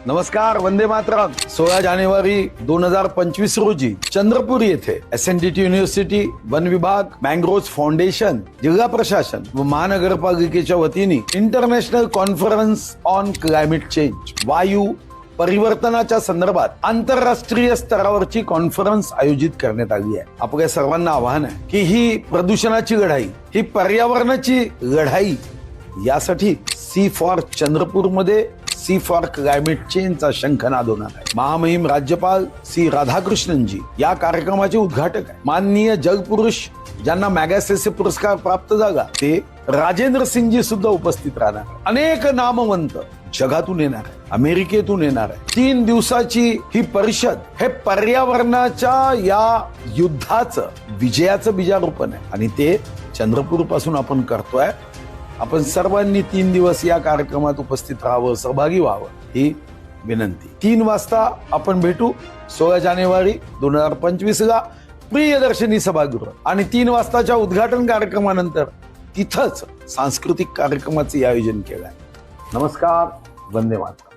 नमस्कार. वंदे मातरम. 16 जानेवारी 2025 रोजी चंद्रपूर येथे SNDT युनिव्हर्सिटी, वन विभाग, मँग्रोव्ह फाउंडेशन, जिल्हा प्रशासन व महानगरपालिकेच्या वतीने international conference on climate change, वायू परिवर्तनाच्या संदर्भात आंतरराष्ट्रीय स्तरावरची कॉन्फरन्स आयोजित करण्यात आली आहे. आपल्या सर्वांना आवाहन आहे की ही प्रदूषणाची लढाई, ही पर्यावरणाची लढाई, यासाठी सी फॉर चंद्रपूर मध्ये सी फॉर क्लायमेट चेंजचा शंखनाद होणार आहे. महामहिम राज्यपाल श्री राधाकृष्णनजी या कार्यक्रमाचे उद्घाटक आहे. माननीय जगपुरुष ज्यांना मॅगसेसे पुरस्कार प्राप्त झाला ते राजेंद्र सिंगजी सुद्धा उपस्थित राहणार. अनेक नामवंत जगातून येणार आहे, अमेरिकेतून येणार आहे. 3 दिवसाची ही परिषद हे पर्यावरणाच्या या युद्धाचं विजयाचं बीजारोपण आहे आणि ते चंद्रपूर पासून आपण करतोय. आपण सर्वांनी 3 दिवस या कार्यक्रमात उपस्थित राहावं, सहभागी व्हावं ही विनंती. 3 वाजता आपण भेटू 16 जानेवारी 2025 ला प्रियदर्शनी सभागृह आणि 3 वाजताच्या उद्घाटन कार्यक्रमानंतर तिथंच सांस्कृतिक कार्यक्रमाचे आयोजन केलंय. नमस्कार. वंदे मातरम.